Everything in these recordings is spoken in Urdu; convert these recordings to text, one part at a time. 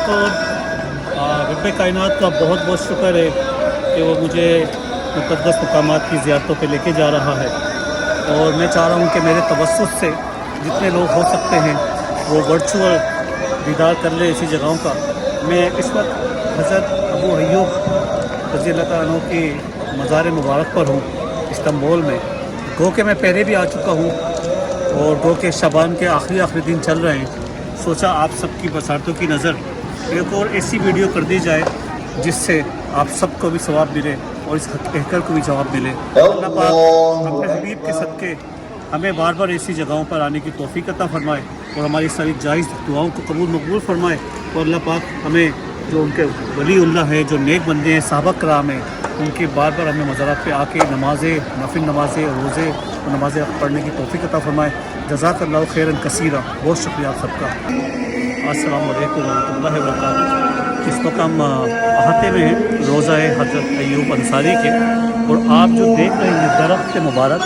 کو رب کائنات کا بہت بہت شکر ہے کہ وہ مجھے مقدس مقامات کی زیارتوں پہ لے کے جا رہا ہے، اور میں چاہ رہا ہوں کہ میرے توسط سے جتنے لوگ ہو سکتے ہیں وہ ورچوئل دیدار کر لیں ایسی جگہوں کا۔ میں اس وقت حضرت ابو ایوب رضی اللہ تعالیٰ عنہ کی مزار مبارک پر ہوں استنبول میں، گو کہ میں پہلے بھی آ چکا ہوں، اور گو کہ شعبان کے آخری دن چل رہے ہیں۔ سوچا آپ سب کی بصارتوں کی نظر ایک اور ایسی ویڈیو کر دی جائے جس سے آپ سب کو بھی ثواب ملے اور اس ہیکر کو بھی ثواب ملے۔ اللہ پاک اپنے حبیب کے صدقے ہمیں بار بار ایسی جگہوں پر آنے کی توفیق عطا فرمائے اور ہماری ساری جائز دعاؤں کو قبول مقبول فرمائے، اور اللہ پاک ہمیں جو ان کے ولی اللہ ہے، جو نیک بندے ہیں، صحابہ کرام ہیں، ان کے بار بار ہمیں مزارات پہ آ کے نمازیں، نفل نمازیں، روزے اور نمازیں پڑھنے کی توفیق عطا فرمائے۔ جزاک اللہ خیراً کثیرا، بہت شکریہ آپ سب کا۔ السلام علیکم ورحمۃ اللہ وبرکاتہ۔ اس وقت ہم احاطے میں ہیں روضہ حضرت ایوب انصاری کے، اور آپ جو دیکھ رہے ہیں درخت مبارک،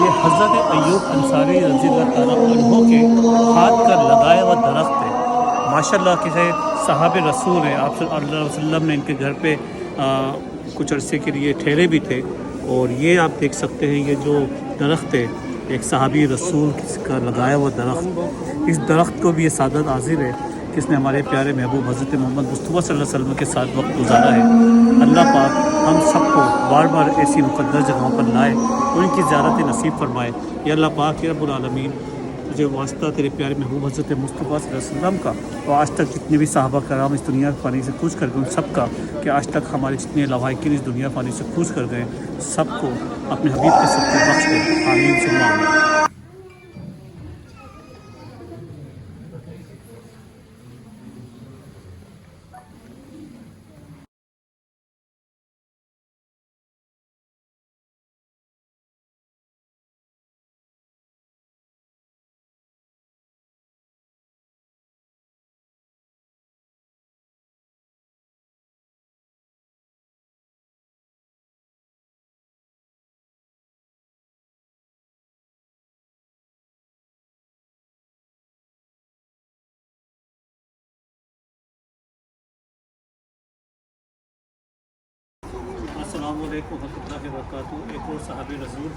یہ حضرت ایوب انصاری رضی اللہ تعالیٰ عنہ کے ہاتھ کا لگایا ہوا درخت ہے۔ ماشاءاللہ کسی صحابہ رسول ہیں، آپ صلی اللہ علیہ وسلم نے ان کے گھر پہ کچھ عرصے کے لیے ٹھہرے بھی تھے، اور یہ آپ دیکھ سکتے ہیں یہ جو درخت ہے ایک صحابی رسول کا لگایا ہوا درخت۔ اس درخت کو بھی یہ سعادت حاصل ہے کہ اس نے ہمارے پیارے محبوب حضرت محمد مصطفیٰ صلی اللہ علیہ وسلم کے ساتھ وقت گزارا ہے۔ اللہ پاک ہم سب کو بار بار ایسی مقدس جگہوں پر لائے اور ان کی زیارت نصیب فرمائے۔ یا اللہ پاک یا رب العالمین، تجھے واسطہ تیرے پیارے محبوب حضرت مصطفیٰ صلی اللہ علیہ وسلم کا، اور آج تک جتنے بھی صحابہ کرام اس دنیا فانی سے کوچ کر گئے ان سب کا، کہ آج تک ہمارے جتنے لواحقین اس دنیا فانی سے کوچ کر گئے سب کو اپنے حبیب کے صدقے بخش دے، آمین ثم آمین۔ السلام علیکم ورحمۃ اللہ وبرکاتہ۔ ایک اور صحابی رسول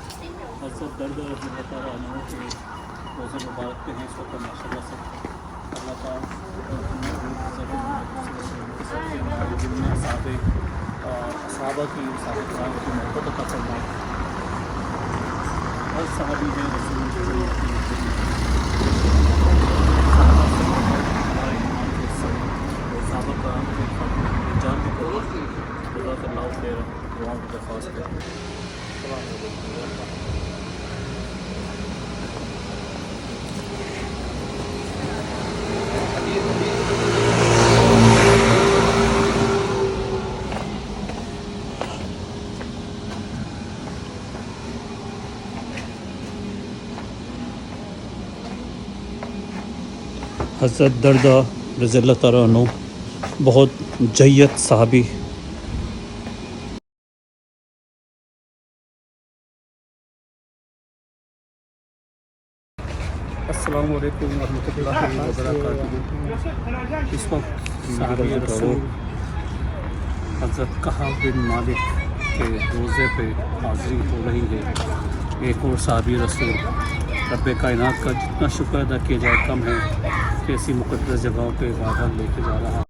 حضرت درد رضی اللہ تعالیٰ عنہ کے روزہ مبارک پہ ہیں اس وقت ماشاء اللہ سے۔ اللہ تعالیٰ صحابہ کی کرام کی محبت عطا فرمائے۔ ہر صحابی ہے رسول صحابہ کرام کے جان بھی کرو، جزاک اللہ خیر، دعاؤں کی درخواست ہے۔ السلام علیکم۔ حضرت دردہ رضی اللہ تعالیٰ عنہ بہت جیت صحابی۔ السلام علیکم ورحمۃ اللہ وبرکاتہ۔ اس وقت صحابی رسول حضرت کعب بن مالک کے روزے پہ حاضری ہو رہی ہے۔ ایک اور صحابی رسول، رب کائنات کا جتنا شکر ادا کیا جائے کم ہے کہ ایسی مقدس جگہوں پہ عبادت لے کے جا رہا